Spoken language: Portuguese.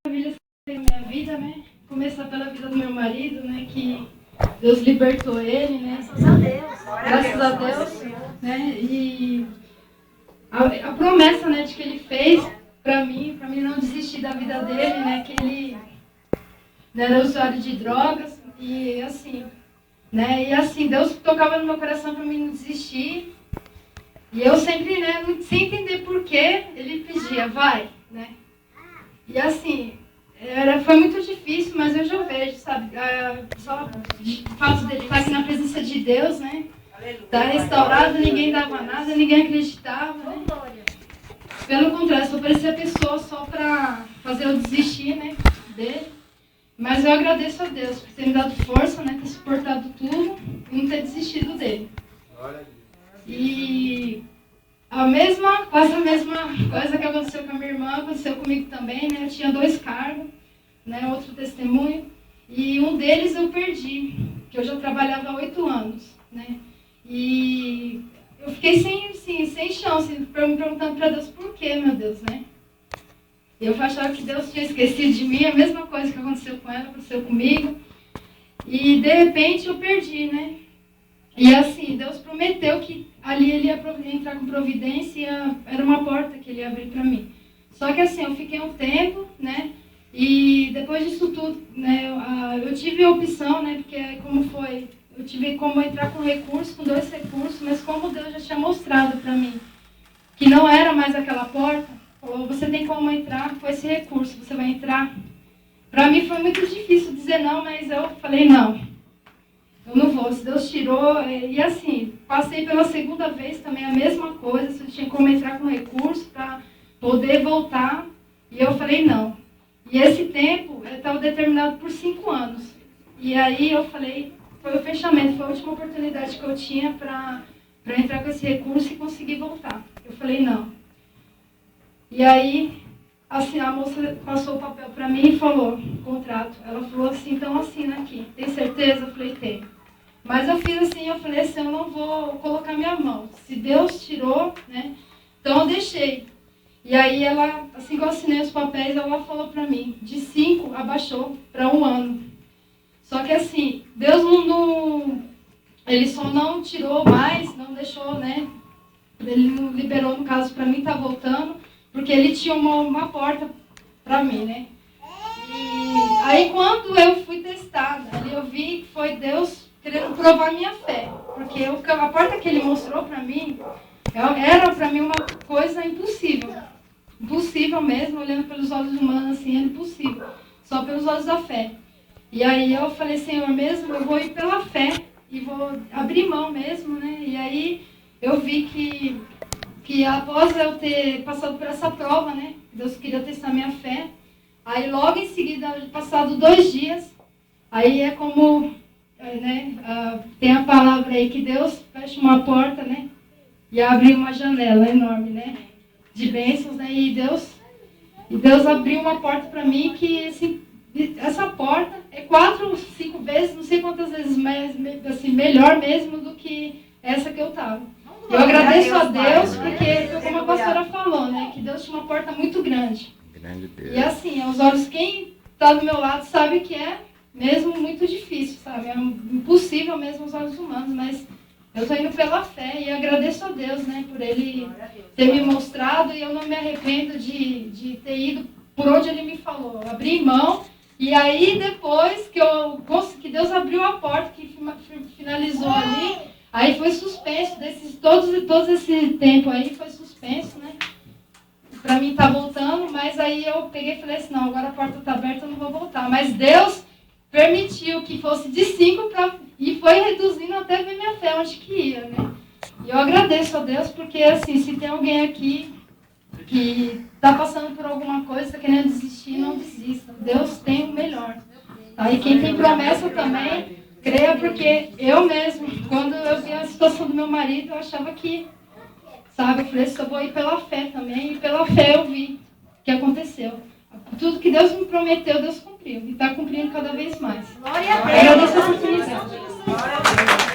Maravilha na minha vida, né? Começar pela vida do meu marido, né? Que Deus libertou ele, né? Graças a Deus, né? E a promessa, né, de que ele fez para mim não desistir da vida dele, né? Que ele era usuário de drogas e assim, né? E assim, Deus tocava no meu coração para mim não desistir. E eu sempre, né, sem entender por que ele pedia, vai, né? E assim, foi muito difícil, mas hoje eu vejo, sabe? Só o fato dele estar aqui na presença de Deus, né? Está restaurado, ninguém dava nada, ninguém acreditava, né? Pelo contrário, só parecia pessoa só para fazer eu desistir, né, dele. Mas eu agradeço a Deus por ter me dado força, né, ter suportado tudo e não ter desistido dele. E quase a mesma coisa que aconteceu com a minha irmã, aconteceu comigo também, né? Eu tinha 2 cargos, né? Outro testemunho, e um deles eu perdi, que eu já trabalhava há 8 anos, né? E eu fiquei sem chão, assim, me perguntando para Deus por quê, meu Deus, né? Eu achava que Deus tinha esquecido de mim, a mesma coisa que aconteceu com ela, aconteceu comigo, e de repente eu perdi, né? E assim, Deus prometeu que ali ele ia entrar com providência, era uma porta que ele ia abrir para mim. Só que assim, eu fiquei um tempo, né? E depois disso tudo, né? Eu tive a opção, né? Porque como foi, eu tive como entrar com 2 recursos, mas como Deus já tinha mostrado para mim que não era mais aquela porta, falou, você tem como entrar com esse recurso, você vai entrar. Para mim foi muito difícil dizer não, mas eu falei não. Eu não vou, se Deus tirou, e assim, passei pela segunda vez também a mesma coisa, se eu tinha como entrar com recurso para poder voltar, e eu falei não. E esse tempo estava determinado por 5 anos. E aí eu falei, foi o fechamento, foi a última oportunidade que eu tinha para entrar com esse recurso e conseguir voltar. Eu falei não. E aí, assim, a moça passou o papel para mim e falou, contrato. Ela falou assim, então assina aqui. Tem certeza? Eu falei, tenho. Mas eu fiz assim, eu falei assim, eu não vou colocar minha mão. Se Deus tirou, né? Então eu deixei. E aí ela, assim que eu assinei os papéis, ela falou para mim, de 5 abaixou para 1 ano. Só que assim, Deus ele só não tirou mais, não deixou, né? Ele não liberou, no caso, para mim, tá voltando, porque ele tinha uma porta para mim, né? E aí quando eu fui testada, ali eu vi que foi Deus querendo provar minha fé, porque a porta que ele mostrou para mim era para mim uma coisa impossível, impossível mesmo, olhando pelos olhos humanos assim, era impossível, só pelos olhos da fé. E aí eu falei, Senhor, mesmo eu vou ir pela fé e vou abrir mão mesmo, né? E aí eu vi que após eu ter passado por essa prova, né, Deus queria testar minha fé. Aí logo em seguida, passado 2 dias, aí é como, né, tem a palavra aí que Deus fecha uma porta, né, e abre uma janela enorme, né, de bênçãos, né, e Deus abriu uma porta para mim que, assim, essa porta é 4 ou 5 vezes, não sei quantas vezes mais, assim, melhor mesmo do que essa que eu estava. Eu agradeço a Deus porque, como a pastora falou, né, que Deus tinha uma porta muito grande. E assim, aos olhos, quem está do meu lado sabe que é mesmo muito difícil, sabe? É impossível mesmo aos olhos humanos, mas eu estou indo pela fé e agradeço a Deus, né, por Ele ter me mostrado e eu não me arrependo de ter ido por onde Ele me falou. Eu abri mão e aí depois que Deus abriu a porta, que finalizou ali, aí foi suspenso, todo esse tempo aí foi suspenso, né? Para mim tá voltando, mas aí eu peguei e falei assim, não, agora a porta está aberta, eu não vou voltar. Mas Deus permitiu que fosse de 5 e foi reduzindo até ver minha fé onde que ia, né? E eu agradeço a Deus, porque assim, se tem alguém aqui que está passando por alguma coisa, está querendo desistir, não desista. Deus tem o melhor. Tá? E quem tem promessa também, creia, porque eu mesmo, quando eu vi a situação do meu marido, eu achava que, sabe, eu falei, só vou ir pela fé também, e pela fé eu vi o que aconteceu. Tudo que Deus me prometeu, Deus cumpriu, e está cumprindo cada vez mais. Glória a Deus. Agradeço a oportunidade.